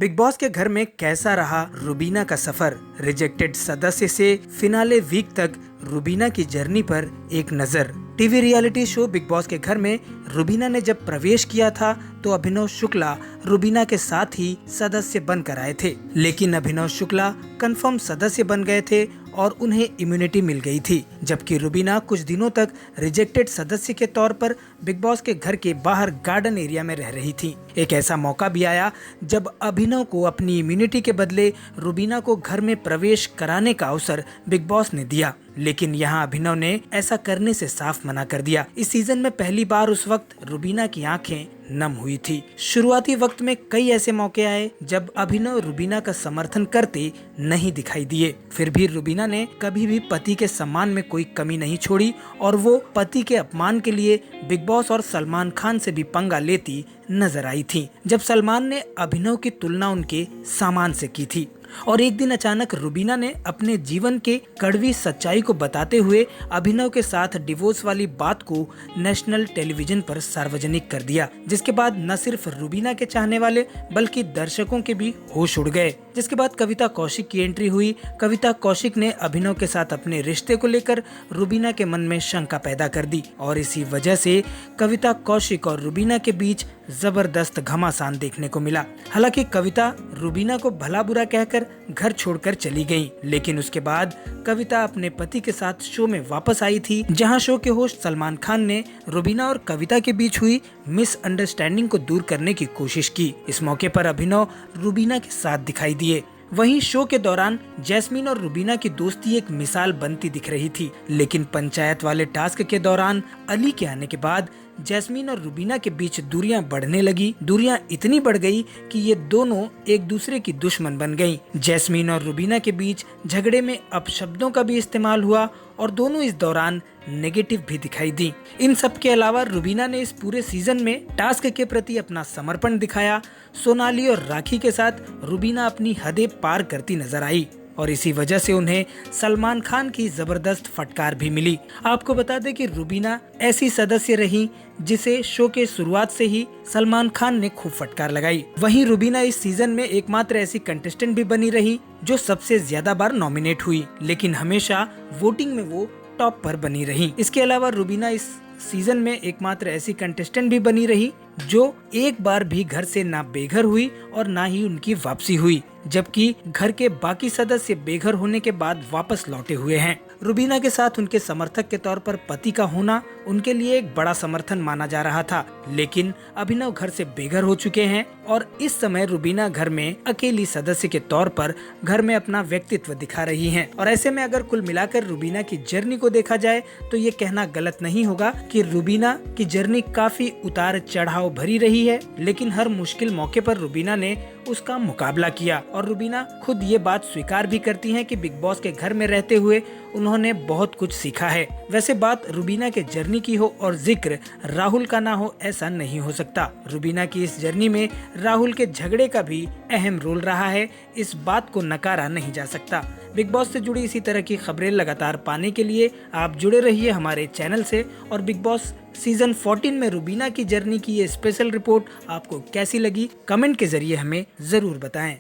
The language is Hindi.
बिग बॉस के घर में कैसा रहा रुबीना का सफर। रिजेक्टेड सदस्य से फिनाले वीक तक रुबीना की जर्नी पर एक नजर। TV reality show big boss के घर में रुबीना ने जब प्रवेश किया था तो अभिनव शुक्ला रुबीना के साथ ही सदस्य बनकर आए थे, लेकिन अभिनव शुक्ला कंफर्म सदस्य बन गए थे और उन्हें इम्यूनिटी मिल गई थी, जबकि रुबीना कुछ दिनों तक रिजेक्टेड सदस्य के तौर पर बिग बॉस के घर के बाहर गार्डन एरिया में रह रही थी। एक ऐसा मौका भी आया जब अभिनव को अपनी इम्यूनिटी के बदले रुबीना को घर में प्रवेश कराने का अवसर बिग बॉस ने दिया, लेकिन यहाँ अभिनव ने ऐसा करने से साफ मना कर दिया। इस सीजन में पहली बार उस वक्त रुबीना की आंखें नम हुई थी। शुरुआती वक्त में कई ऐसे मौके आए जब अभिनव रुबीना का समर्थन करते नहीं दिखाई दिए, फिर भी रुबीना ने कभी भी पति के सम्मान में कोई कमी नहीं छोड़ी और वो पति के अपमान के लिए बिग बॉस और सलमान खान से भी पंगा लेती नजर आई थी, जब सलमान ने अभिनव की तुलना उनके सामान से की थी। और एक दिन अचानक रुबीना ने अपने जीवन के कड़वी सच्चाई को बताते हुए अभिनव के साथ डिवोर्स वाली बात को नेशनल टेलीविजन पर सार्वजनिक कर दिया, जिसके बाद न सिर्फ रुबीना के चाहने वाले बल्कि दर्शकों के भी होश उड़ गए। जिसके बाद कविता कौशिक की एंट्री हुई। कविता कौशिक ने अभिनव के साथ अपने रिश्ते को लेकर रुबीना के मन में शंका पैदा कर दी और इसी वजह से कविता कौशिक और रुबीना के बीच जबरदस्त घमासान देखने को मिला। हालांकि कविता रुबीना को भला बुरा कहकर घर छोड़कर चली गई, लेकिन उसके बाद कविता अपने पति के साथ शो में वापस आई थी, जहां शो के होस्ट सलमान खान ने रुबीना और कविता के बीच हुई मिसअंडरस्टैंडिंग को दूर करने की कोशिश की। इस मौके पर अभिनव रुबीना के साथ दिखाई दिए। वहीं शो के दौरान जैस्मीन और रुबीना की दोस्ती एक मिसाल बनती दिख रही थी, लेकिन पंचायत वाले टास्क के दौरान अली के आने के बाद जैस्मीन और रुबीना के बीच दूरियां बढ़ने लगी। दूरियां इतनी बढ़ गई कि ये दोनों एक दूसरे की दुश्मन बन गईं। जैस्मीन और रुबीना के बीच झगड़े में अपशब्दों का भी इस्तेमाल हुआ और दोनों इस दौरान नेगेटिव भी दिखाई दी। इन सब के अलावा रुबीना ने इस पूरे सीजन में टास्क के प्रति अपना समर्पण दिखाया। सोनाली और राखी के साथ रुबीना अपनी हदें पार करती नजर आई और इसी वजह से उन्हें सलमान खान की जबरदस्त फटकार भी मिली। आपको बता दें कि रुबीना ऐसी सदस्य रही जिसे शो के शुरुआत से ही सलमान खान ने खूब फटकार लगाई। वहीं रुबीना इस सीजन में एकमात्र ऐसी कंटेस्टेंट भी बनी रही जो सबसे ज्यादा बार नॉमिनेट हुई, लेकिन हमेशा वोटिंग में वो टॉप पर बनी रही। इसके अलावा रुबीना इस सीजन में एकमात्र ऐसी कंटेस्टेंट भी बनी रही जो एक बार भी घर से ना बेघर हुई और ना ही उनकी वापसी हुई, जबकि घर के बाकी सदस्य बेघर होने के बाद वापस लौटे हुए हैं। रुबीना के साथ उनके समर्थक के तौर पर पति का होना उनके लिए एक बड़ा समर्थन माना जा रहा था, लेकिन अभिनव घर से बेघर हो चुके हैं और इस समय रुबीना घर में अकेली सदस्य के तौर पर घर में अपना व्यक्तित्व दिखा रही हैं। और ऐसे में अगर कुल मिलाकर रुबीना की जर्नी को देखा जाए तो ये कहना गलत नहीं होगा कि रुबीना की जर्नी काफी उतार चढ़ाव भरी रही है, लेकिन हर मुश्किल मौके पर रुबीना ने उसका मुकाबला किया और रुबीना खुद ये बात स्वीकार भी करती हैं कि बिग बॉस के घर में रहते हुए उन्होंने बहुत कुछ सीखा है। वैसे बात रुबीना के जर्नी की हो और जिक्र राहुल का ना हो, ऐसा नहीं हो सकता। रुबीना की इस जर्नी में राहुल के झगड़े का भी अहम रोल रहा है, इस बात को नकारा नहीं जा सकता। बिग बॉस से जुड़ी इसी तरह की खबरें लगातार पाने के लिए आप जुड़े रहिए हमारे चैनल से। और बिग बॉस सीजन 14 में रुबीना की जर्नी की ये स्पेशल रिपोर्ट आपको कैसी लगी, कमेंट के जरिए हमें जरूर बताएं।